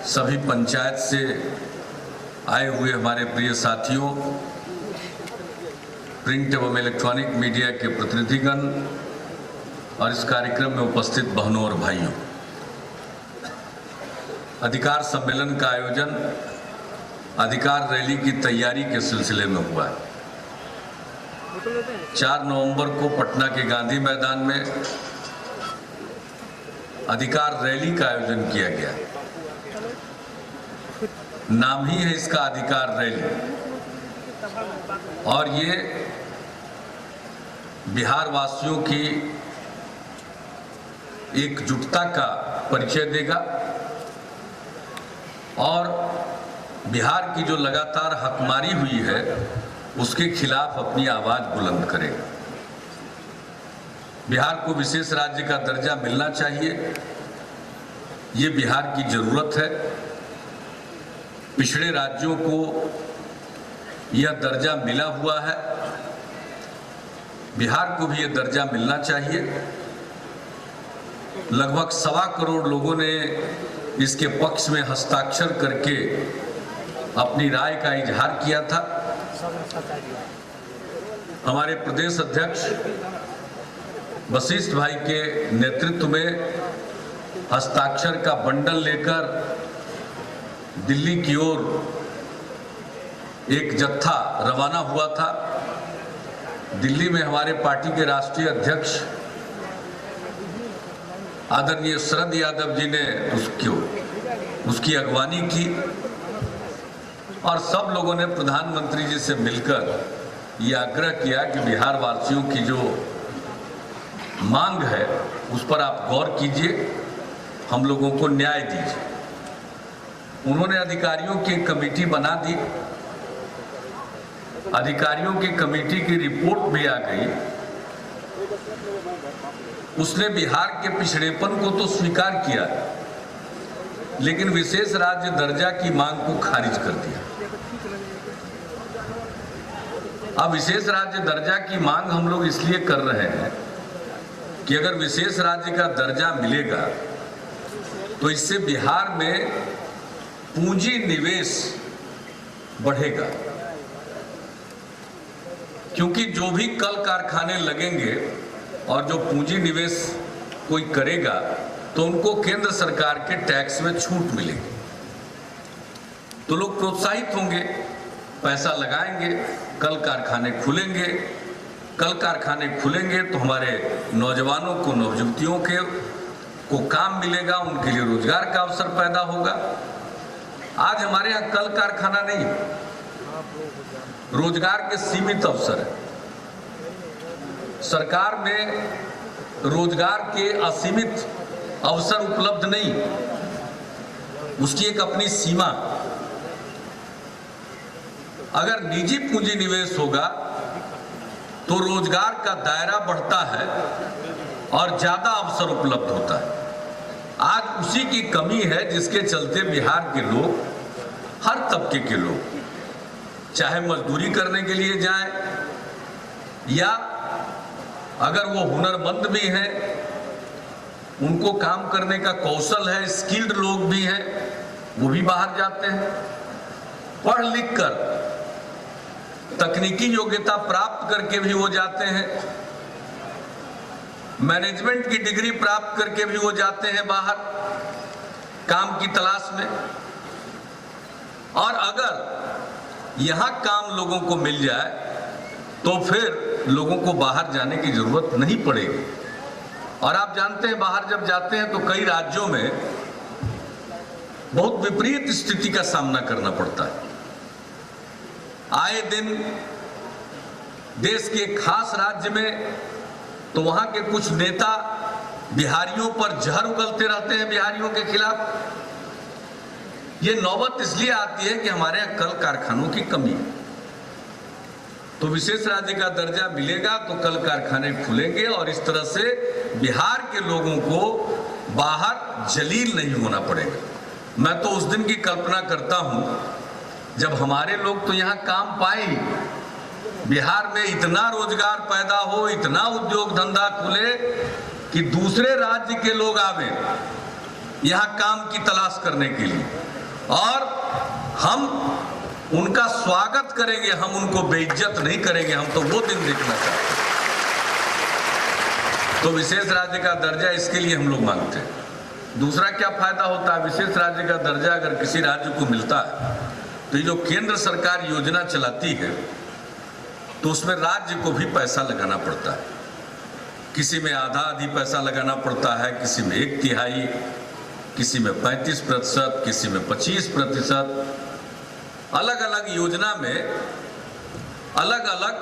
सभी पंचायत से आए हुए हमारे प्रिय साथियों, प्रिंट एवं इलेक्ट्रॉनिक मीडिया के प्रतिनिधिगण और इस कार्यक्रम में उपस्थित बहनों और भाइयों, अधिकार सम्मेलन का आयोजन अधिकार रैली की तैयारी के सिलसिले में हुआ है। 4 नवंबर को पटना के गांधी मैदान में अधिकार रैली का आयोजन किया गया। नाम ही है इसका अधिकार रैली, और ये बिहार वासियों की एकजुटता का परिचय देगा और बिहार की जो लगातार हकमारी हुई है उसके खिलाफ अपनी आवाज बुलंद करेगा। बिहार को विशेष राज्य का दर्जा मिलना चाहिए, ये बिहार की जरूरत है। पिछड़े राज्यों को यह दर्जा मिला हुआ है, बिहार को भी यह दर्जा मिलना चाहिए। लगभग 1.25 करोड़ लोगों ने इसके पक्ष में हस्ताक्षर करके अपनी राय का इजहार किया था। हमारे प्रदेश अध्यक्ष वशिष्ठ भाई के नेतृत्व में हस्ताक्षर का बंडल लेकर दिल्ली की ओर एक जत्था रवाना हुआ था। दिल्ली में हमारे पार्टी के राष्ट्रीय अध्यक्ष आदरणीय शरद यादव जी ने उसकी अगवानी की और सब लोगों ने प्रधानमंत्री जी से मिलकर ये आग्रह किया कि बिहार वासियों की जो मांग है उस पर आप गौर कीजिए, हम लोगों को न्याय दीजिए। उन्होंने अधिकारियों की एक कमेटी बना दी। अधिकारियों की कमेटी की रिपोर्ट भी आ गई। उसने बिहार के पिछड़ेपन को तो स्वीकार किया, लेकिन विशेष राज्य दर्जा की मांग को खारिज कर दिया। अब विशेष राज्य दर्जा की मांग हम लोग इसलिए कर रहे हैं कि अगर विशेष राज्य का दर्जा मिलेगा तो इससे बिहार में पूंजी निवेश बढ़ेगा, क्योंकि जो भी कल कारखाने लगेंगे और जो पूंजी निवेश कोई करेगा तो उनको केंद्र सरकार के टैक्स में छूट मिलेगी, तो लोग प्रोत्साहित होंगे, पैसा लगाएंगे, कल कारखाने खुलेंगे। कल कारखाने खुलेंगे तो हमारे नौजवानों को, नवयुवतियों को काम मिलेगा, उनके लिए रोजगार का अवसर पैदा होगा। आज हमारे यहाँ कल कारखाना नहीं, रोजगार के सीमित अवसर है। सरकार में रोजगार के असीमित अवसर उपलब्ध नहीं, उसकी एक अपनी सीमा। अगर निजी पूंजी निवेश होगा तो रोजगार का दायरा बढ़ता है और ज्यादा अवसर उपलब्ध होता है। आज उसी की कमी है जिसके चलते बिहार के लोग, हर तबके के लोग, चाहे मजदूरी करने के लिए जाएं या अगर वो हुनरमंद भी हैं, उनको काम करने का कौशल है, स्किल्ड लोग भी हैं, वो भी बाहर जाते हैं। पढ़ लिख कर तकनीकी योग्यता प्राप्त करके भी वो जाते हैं, मैनेजमेंट की डिग्री प्राप्त करके भी वो जाते हैं बाहर काम की तलाश में। और अगर यहां काम लोगों को मिल जाए तो फिर लोगों को बाहर जाने की जरूरत नहीं पड़ेगी। और आप जानते हैं, बाहर जब जाते हैं तो कई राज्यों में बहुत विपरीत स्थिति का सामना करना पड़ता है। आए दिन देश के खास राज्य में तो वहां के कुछ नेता बिहारियों पर जहर उगलते रहते हैं, बिहारियों के खिलाफ। ये नौबत इसलिए आती है कि हमारे यहाँ कल कारखानों की कमी है। तो विशेष राज्य का दर्जा मिलेगा तो कल कारखाने खुलेंगे और इस तरह से बिहार के लोगों को बाहर जलील नहीं होना पड़ेगा। मैं तो उस दिन की कल्पना करता हूं जब हमारे लोग तो यहाँ काम पाए, बिहार में इतना रोजगार पैदा हो, इतना उद्योग धंधा खुले कि दूसरे राज्य के लोग आवे यहाँ काम की तलाश करने के लिए, और हम उनका स्वागत करेंगे, हम उनको बेइज्जत नहीं करेंगे। हम तो वो दिन देखना चाहते हैं। तो विशेष राज्य का दर्जा इसके लिए हम लोग मांगते हैं। दूसरा क्या फायदा होता है, विशेष राज्य का दर्जा अगर किसी राज्य को मिलता है तो ये जो केंद्र सरकार योजना चलाती है तो उसमें राज्य को भी पैसा लगाना पड़ता है। किसी में आधा आधी पैसा लगाना पड़ता है, किसी में 1/3, किसी में 35%, किसी में 25%। अलग अलग योजना में अलग अलग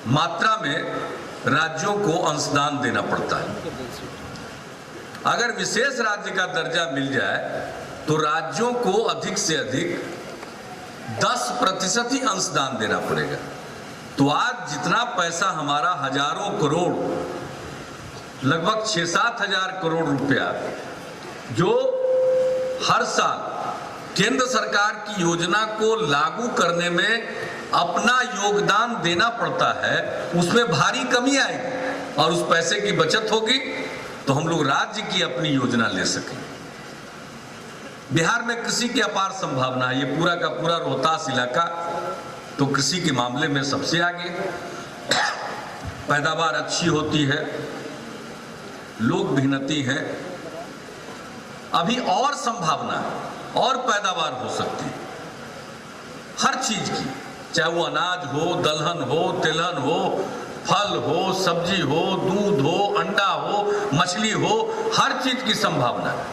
मात्रा में राज्यों को अंशदान देना पड़ता है। अगर विशेष राज्य का दर्जा मिल जाए तो राज्यों को अधिक से अधिक 10% ही अंशदान देना पड़ेगा। तो आज जितना पैसा हमारा हजारों करोड़, लगभग 6-7 हजार करोड़ रुपया जो हर साल केंद्र सरकार की योजना को लागू करने में अपना योगदान देना पड़ता है, उसमें भारी कमी आएगी और उस पैसे की बचत होगी तो हम लोग राज्य की अपनी योजना ले सकेंगे। बिहार में कृषि की अपार संभावना है। ये पूरा का पूरा रोहतास इलाका तो कृषि के मामले में सबसे आगे, पैदावार अच्छी होती है, लोग मेहनती हैं। अभी और संभावना है, और पैदावार हो सकती है हर चीज की, चाहे वो अनाज हो, दलहन हो, तिलहन हो, फल हो, सब्जी हो, दूध हो, अंडा हो, मछली हो, हर चीज की संभावना है।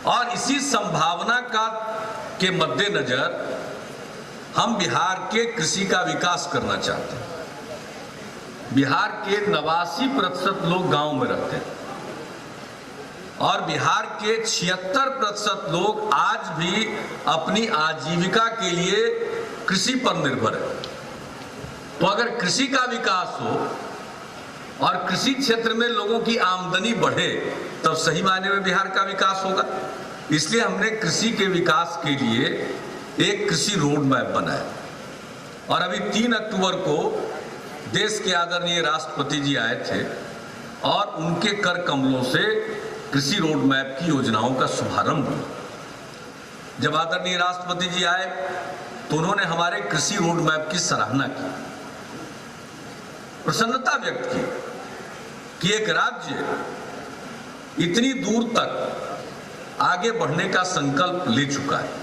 और इसी संभावना के मद्देनजर हम बिहार के कृषि का विकास करना चाहते हैं। बिहार के 89% लोग गांव में रहते हैं और बिहार के 76% लोग आज भी अपनी आजीविका के लिए कृषि पर निर्भर है। तो अगर कृषि का विकास हो और कृषि क्षेत्र में लोगों की आमदनी बढ़े तब सही मायने में बिहार का विकास होगा। इसलिए हमने कृषि के विकास के लिए एक कृषि रोड मैप बनाया और अभी 3 अक्टूबर को देश के आदरणीय राष्ट्रपति जी आए थे और उनके कर कमलों से कृषि रोड मैप की योजनाओं का शुभारंभ हुआ। जब आदरणीय राष्ट्रपति जी आए तो उन्होंने हमारे कृषि रोड मैप की सराहना की, प्रसन्नता व्यक्त की कि एक राज्य इतनी दूर तक आगे बढ़ने का संकल्प ले चुका है।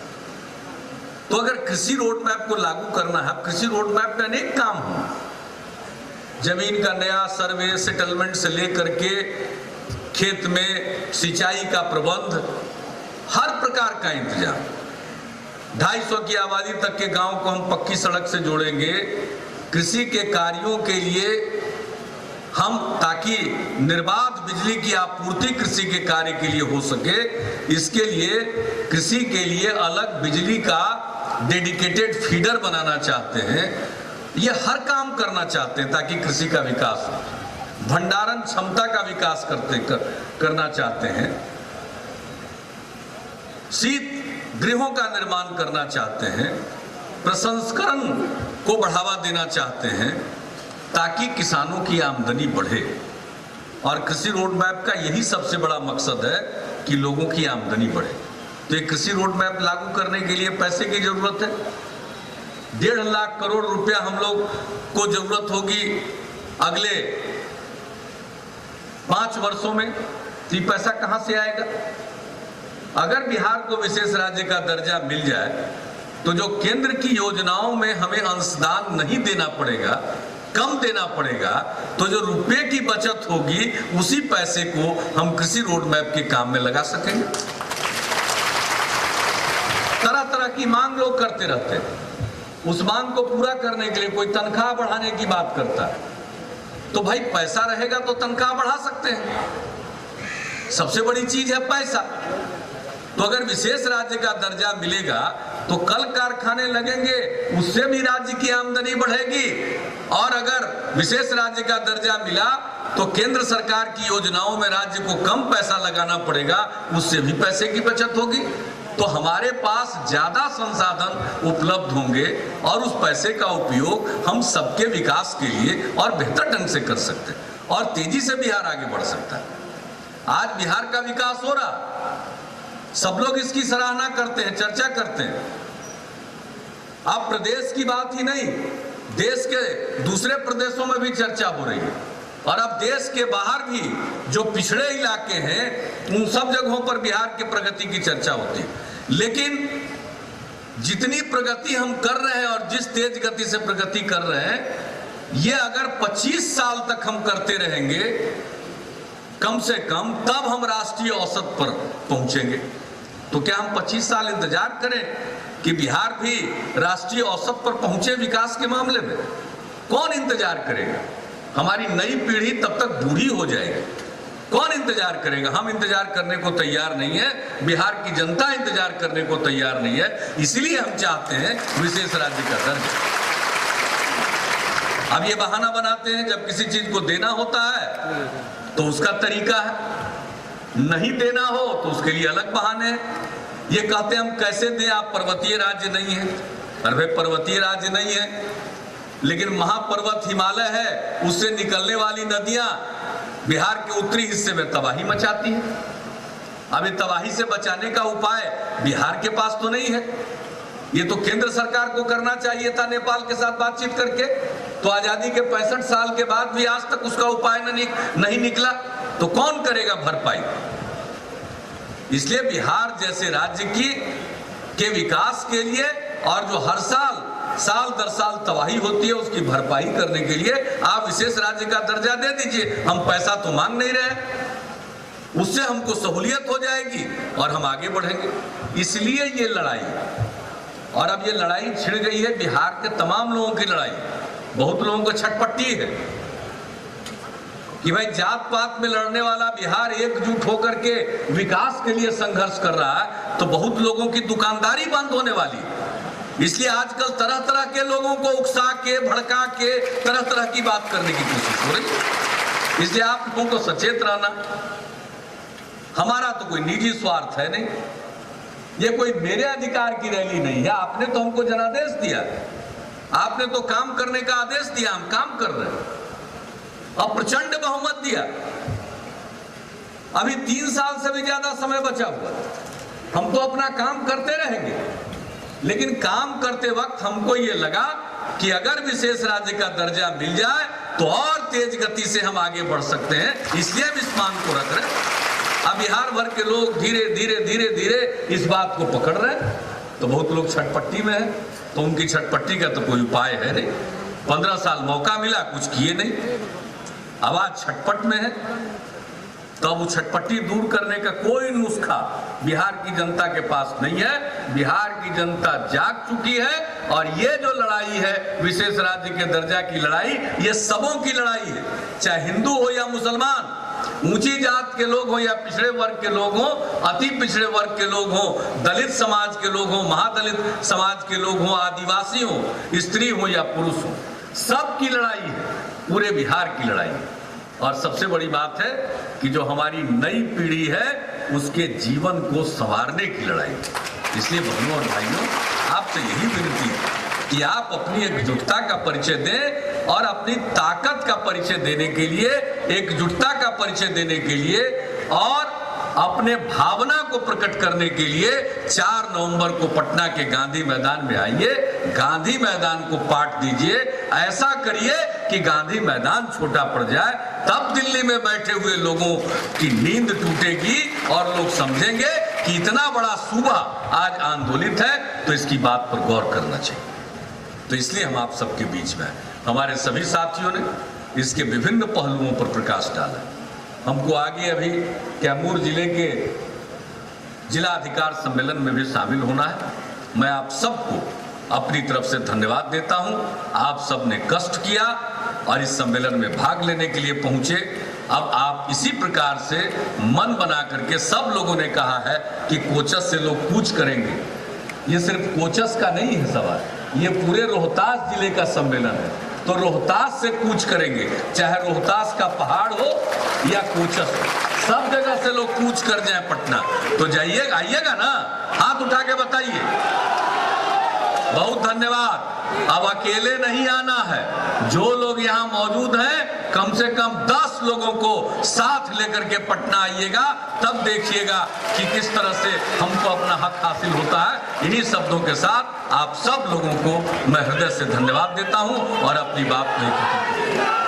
तो अगर कृषि रोड मैप को लागू करना है, कृषि रोड मैप में अनेक काम हों, जमीन का नया सर्वे, सेटलमेंट से लेकर के खेत में सिंचाई का प्रबंध, हर प्रकार का इंतजाम, 250 की आबादी तक के गांव को हम पक्की सड़क से जोड़ेंगे। कृषि के कार्यों के लिए हम, ताकि निर्बाध बिजली की आपूर्ति कृषि के कार्य के लिए हो सके, इसके लिए कृषि के लिए अलग बिजली का डेडिकेटेड फीडर बनाना चाहते हैं। ये हर काम करना चाहते हैं ताकि कृषि का विकास हो। भंडारण क्षमता का विकास करना चाहते हैं। शीत गृहों का निर्माण करना चाहते हैं। प्रसंस्करण को बढ़ावा देना चाहते हैं ताकि किसानों की आमदनी बढ़े। और कृषि रोड मैप का यही सबसे बड़ा मकसद है कि लोगों की आमदनी बढ़े। तो ये कृषि रोड मैप लागू करने के लिए पैसे की जरूरत है। 1.5 लाख करोड़ रुपया हम लोग को जरूरत होगी अगले 5 वर्षों में। तो ये पैसा कहां से आएगा? अगर बिहार को विशेष राज्य का दर्जा मिल जाए तो जो केंद्र की योजनाओं में हमें अंशदान नहीं देना पड़ेगा, कम देना पड़ेगा, तो जो रुपए की बचत होगी उसी पैसे को हम कृषि रोड मैप के काम में लगा सकेंगे। तरह तरह की मांग लोग करते रहते हैं। उस मांग को पूरा करने के लिए कोई तनख्वाह बढ़ाने की बात करता है, तो भाई पैसा रहेगा तो तनख्वाह बढ़ा सकते हैं। सबसे बड़ी चीज है पैसा। तो अगर विशेष राज्य का दर्जा मिलेगा तो कल कारखाने लगेंगे, उससे भी राज्य की आमदनी बढ़ेगी। और अगर विशेष राज्य का दर्जा मिला तो केंद्र सरकार की योजनाओं में राज्य को कम पैसा लगाना पड़ेगा, उससे भी पैसे की बचत होगी। तो हमारे पास ज्यादा संसाधन उपलब्ध होंगे और उस पैसे का उपयोग हम सबके विकास के लिए और बेहतर ढंग से कर सकते हैं और तेजी से बिहार आगे बढ़ सकता है। आज बिहार का विकास हो रहा, सब लोग इसकी सराहना करते हैं, चर्चा करते हैं। अब प्रदेश की बात ही नहीं, देश के दूसरे प्रदेशों में भी चर्चा हो रही है, और अब देश के बाहर भी जो पिछड़े इलाके हैं उन सब जगहों पर बिहार की प्रगति की चर्चा होती है। लेकिन जितनी प्रगति हम कर रहे हैं और जिस तेज गति से प्रगति कर रहे हैं, ये अगर 25 साल तक हम करते रहेंगे कम से कम, तब हम राष्ट्रीय औसत पर पहुंचेंगे। तो क्या हम 25 साल इंतजार करें कि बिहार भी राष्ट्रीय औसत पर पहुंचे विकास के मामले में? कौन इंतजार करेगा? हमारी नई पीढ़ी तब तक बूढ़ी हो जाएगी, कौन इंतजार करेगा? हम इंतजार करने को तैयार नहीं है, बिहार की जनता इंतजार करने को तैयार नहीं है। इसलिए हम चाहते हैं विशेष राज्य का दर्जा। अब ये बहाना बनाते हैं, जब किसी चीज को देना होता है तो उसका तरीका है, नहीं देना हो तो उसके लिए अलग बहाने हैं। ये कहते हैं हम कैसे दें, आप पर्वतीय राज्य नहीं है। अरे भाई, पर्वतीय राज्य नहीं है, लेकिन महापर्वत हिमालय है, उससे निकलने वाली नदियां बिहार के उत्तरी हिस्से में तबाही मचाती है। अब ये तबाही से बचाने का उपाय बिहार के पास तो नहीं है, ये तो केंद्र सरकार को करना चाहिए था नेपाल के साथ बातचीत करके। तो आजादी के 65 साल के बाद भी आज तक उसका उपाय नहीं निकला, तो कौन करेगा भरपाई? इसलिए बिहार जैसे राज्य के विकास के लिए, और जो हर साल दर साल तबाही होती है, उसकी भरपाई करने के लिए आप विशेष राज्य का दर्जा दे दीजिए। हम पैसा तो मांग नहीं रहे, उससे हमको सहूलियत हो जाएगी और हम आगे बढ़ेंगे। इसलिए ये लड़ाई, और अब ये लड़ाई छिड़ गई है बिहार के तमाम लोगों की लड़ाई। बहुत लोगों को छटपटी है कि भाई जात पात में लड़ने वाला बिहार एकजुट होकर के विकास के लिए संघर्ष कर रहा है, तो बहुत लोगों की दुकानदारी बंद होने वाली। इसलिए आजकल तरह तरह के लोगों को उकसा के, भड़का के तरह तरह की बात करने की कोशिश हो रही है। इसलिए आप लोगों को सचेत रहना। हमारा तो कोई निजी स्वार्थ है नहीं, ये कोई मेरे अधिकार की रैली नहीं है। आपने तो हमको जनादेश दिया, आपने तो काम करने का आदेश दिया, हम काम कर रहे हैं। अब प्रचंड बहुमत दिया, अभी 3 साल से भी ज्यादा समय बचा हुआ, हम तो अपना काम करते रहेंगे। लेकिन काम करते वक्त हमको ये लगा कि अगर विशेष राज्य का दर्जा मिल जाए तो और तेज गति से हम आगे बढ़ सकते हैं, इसलिए हम इस मांग को रख रहे हैं। अब बिहार भर के लोग धीरे धीरे इस बात को पकड़ रहे हैं, तो बहुत लोग छटपट्टी में हैं। तो उनकी छटपट्टी का तो कोई उपाय है नहीं। 15 साल मौका मिला, कुछ किए नहीं, अब आज छटपट में है। तो वो छटपट्टी दूर करने का कोई नुस्खा बिहार की जनता के पास नहीं है। बिहार की जनता जाग चुकी है, और ये जो लड़ाई है विशेष राज्य के दर्जा की लड़ाई, ये सबों की लड़ाई है, चाहे हिंदू हो या मुसलमान, ऊंची जात के लोग हो या पिछड़े वर्ग के लोग हो, अति पिछड़े वर्ग के लोग हो, दलित समाज के लोग हो, महादलित समाज के लोग हो, आदिवासी हो, स्त्री हो या पुरुष हो, सबकी लड़ाई है, पूरे बिहार की लड़ाई है। और सबसे बड़ी बात है कि जो हमारी नई पीढ़ी है उसके जीवन को संवारने की लड़ाई है। इसलिए बहनों और भाइयों, आपसे यही विनती है कि आप अपनी एकजुटता का परिचय दें, और अपनी ताकत का परिचय देने के लिए, एकजुटता का परिचय देने के लिए और अपने भावना को प्रकट करने के लिए 4 नवंबर को पटना के गांधी मैदान में आइए, गांधी मैदान को पाट दीजिए। ऐसा करिए कि गांधी मैदान छोटा पड़ जाए, तब दिल्ली में बैठे हुए लोगों की नींद टूटेगी और लोग समझेंगे कि इतना बड़ा सूबा आज आंदोलित है, तो इसकी बात पर गौर करना चाहिए। तो इसलिए हम आप सबके बीच में, हमारे सभी साथियों ने इसके विभिन्न पहलुओं पर प्रकाश डाला। हमको आगे अभी कैमूर जिले के जिला अधिकार सम्मेलन में भी शामिल होना है। मैं आप सबको अपनी तरफ से धन्यवाद देता हूं। आप सब ने कष्ट किया और इस सम्मेलन में भाग लेने के लिए पहुंचे। अब आप इसी प्रकार से मन बना करके, सब लोगों ने कहा है कि कोचस से लोग कूच करेंगे। ये सिर्फ कोचस का नहीं है सवाल, ये पूरे रोहतास जिले का सम्मेलन है। तो रोहतास से कूच करेंगे, चाहे रोहतास का पहाड़ हो या कोचस हो, सब जगह से लोग कूच कर जाए पटना। तो जाइएगा, आइएगा ना, हाथ उठा के बताइए। बहुत धन्यवाद। अब अकेले नहीं आना है, जो लोग यहाँ मौजूद हैं कम से कम 10 लोगों को साथ लेकर के पटना आइएगा, तब देखिएगा कि किस तरह से हमको अपना हक हासिल होता है। इन्हीं शब्दों के साथ आप सब लोगों को मैं हृदय से धन्यवाद देता हूं और अपनी बात नहीं खत्म।